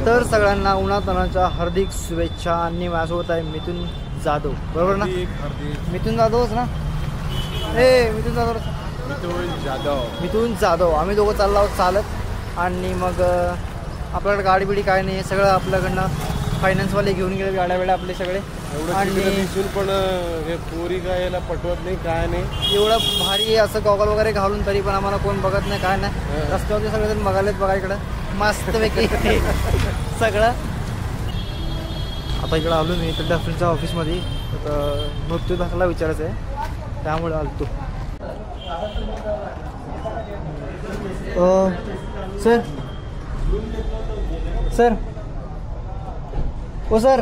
तर सगळ्यांना उन्हातानाच्या हार्दिक शुभेच्छा. आणि माझ्यासोबत आहे मिथुन जाधव, बरोबर ना? मिथुन जाधवच ना? मिथुन जाधव. आम्ही दोघं चाललो आहोत चालत. आणि मग आपल्याकडे गाडी बिडी काय नाही, सगळं आपल्याकडनं फायनान्सवाले घेऊन गेले गाड्या वेळा आपले सगळे. आणि पण हे पोरी काय याला पटवत नाही, काय नाही. एवढं भारी असं गॉगल वगैरे घालून तरी पण आम्हाला कोण बघत नाही, काय नाही. रस्त्यावरती सगळेजण बघायलेत बघा इकडं मस्तपैकी सगळं. आता इकडं आलो मी तर डफरीच्या ऑफिसमध्ये. तर मृत्यू दाखला विचारायचं आहे, त्यामुळे आलो तू. सर सर ओ सर,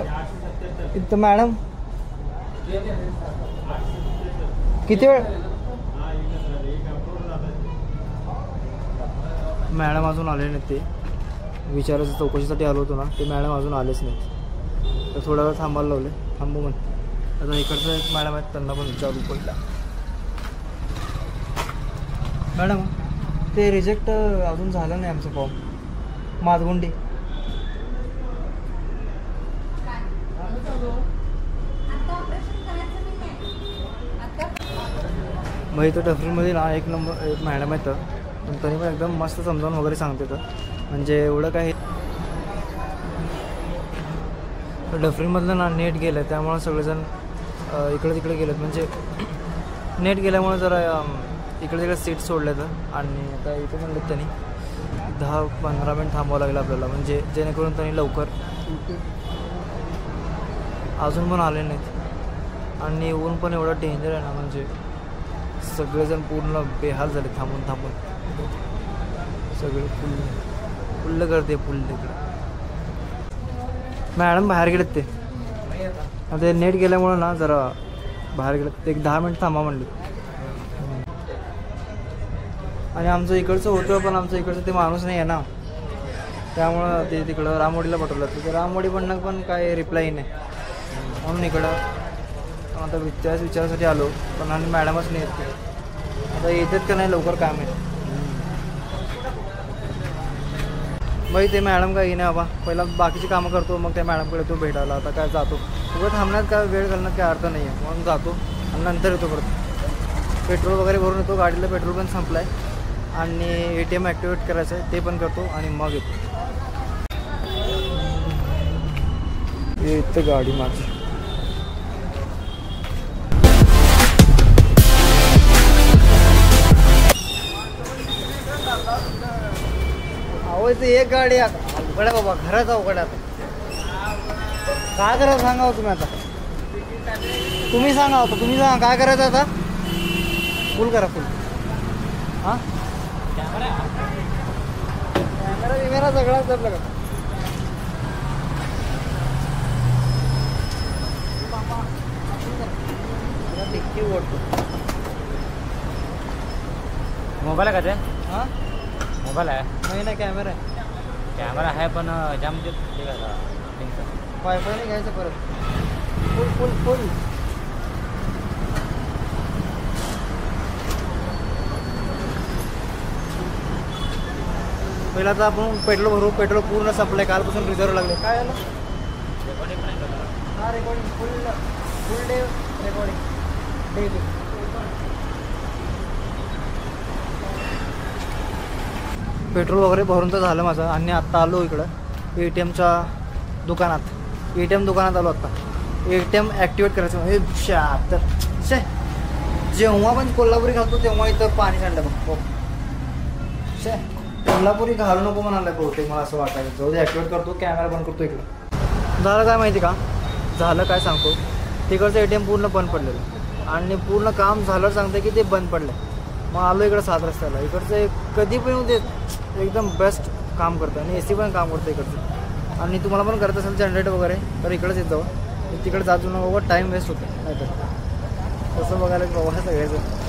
इथं मॅडम किती वेळ? मॅडम अजून आले नाहीत. ते विचारायचं चौकशीसाठी आलो होतो ना, ते मॅडम अजून आलेच नाहीत. तर थोडा वेळ थांबायला लावले. थांबू म्हण. आता इकडचं एक मॅडम आहेत, त्यांना पण विचारू पडला. मॅडम ते रिजेक्ट अजून झालं नाही आमचं फॉर्म माधगुंडी. मग इथं डफरीमध्ये ना एक मॅडम आहेत, पण तरी पण एकदम मस्त समजावून वगैरे सांगते. तर म्हणजे एवढं काय डफरीमधलं ना नेट गेलं आहे, त्यामुळं सगळेजण इकडे तिकडे गेलेत. म्हणजे नेट गेल्यामुळे जरा इकडे तिकडे सीट सोडल्या तर. आणि आता इथे म्हणलेत त्यांनी 10-15 मिनिट थांबावं लागेल आपल्याला, म्हणजे जेणेकरून त्यांनी लवकर. अजून पण आले नाहीत. आणि ऊन पण एवढं डेंजर आहे ना, म्हणजे सगळेजण पूर्ण बेहाल झाले थांबून थांबून. सगळे फुल्ल करते फुल तिकडे. मॅडम बाहेर गेलेत ते. आता नेट गेल्यामुळं ना जरा बाहेर गेलेत. एक 10 मिनिट थांबा म्हणले. आणि आमचं इकडचं होतं, पण आमचं इकडचं ते माणूस नाही आहे ना, त्यामुळं ते तिकडं रामवाडीला पाठवलं. तिथे रामवाडी पण काय रिप्लाय नाही, म्हणून इकडं आता त्याच विचारासाठी आलो. पण आणि मॅडमच नाही येत. आता येतात का नाही लवकर काम आहे. बाई ते मॅडम काय येणे बाबा, पहिला बाकीची कामं करतो, मग त्या मॅडमकडे तो भेटायला. आता काय जातो उभं थांबण्यात, काय वेळ घालण्यात काय अर्थ नाही आहे. म्हणून जातो आणि नंतर येतो परत. पेट्रोल वगैरे भरून येतो. गाडीला पेट्रोल पण संपलं आहे. आणि ATM ॲक्टिवेट करायचं आहे, ते पण करतो आणि मग येतो. इथं गाडी माझी. अहो इथे एक गाडी अवघड आहे बाबा, घराच अवघड आहे. आता काय करायचं सांगा तुम्ही. आता तुम्ही सांगा, होतं तुम्ही सांगा काय करायचं आता. फुल करा फुल. हां कॅमेरा सगळाच आपलं का. डिक्की ओढतो. मोबाईल आहे का ते? हां मोबाईल आहे नाही ना, कॅमेरा आहे. कॅमेरा आहे पण जाम वायफाय नाही घ्यायचं परत. फुल फुल फुल. पहिला तर आपण पेट्रोल भरू. पेट्रोल पूर्ण संपलं, कालपासून रिझर्व लागले. काय झालं? हां रेकॉर्डिंग फुल डे रेकॉर्डिंग डेली. पेट्रोल वगैरे भरून तर झालं माझं. आणि आत्ता आलो इकडं ATMच्या दुकानात. ATM दुकानात आलो आत्ता. ATM ॲक्टिवेट करायचं. हे तर जेव्हा पण कोल्हापुरी घालतो तेव्हा इथं पाणी सांडलं बघ. कोल्हापुरी घालू नको म्हणाला बहुतेक, मला असं वाटायचं. जाऊ दे, ॲक्टिवेट करतो, कॅमेरा बंद करतो. इकडं झालं काय माहिती का, झालं काय सांगतो. तिकडचं ATM पूर्ण बंद पडलेलं आणि पूर्ण काम झालं सांगतं की ते बंद पडलं. मग आलो इकडं 7 रस्त्याला. इकडचं कधी पण येऊ दे एकदम बेस्ट काम करतं. आणि AC पण काम करतं इकडचं. आणि तुम्हाला पण करत असेल जनरेटर वगैरे तर इकडंच येत जावं. तिकडे जातो ना बाबा, टाईम वेस्ट होतं. नाही तर तसं बघायला बाबा सगळ्याचं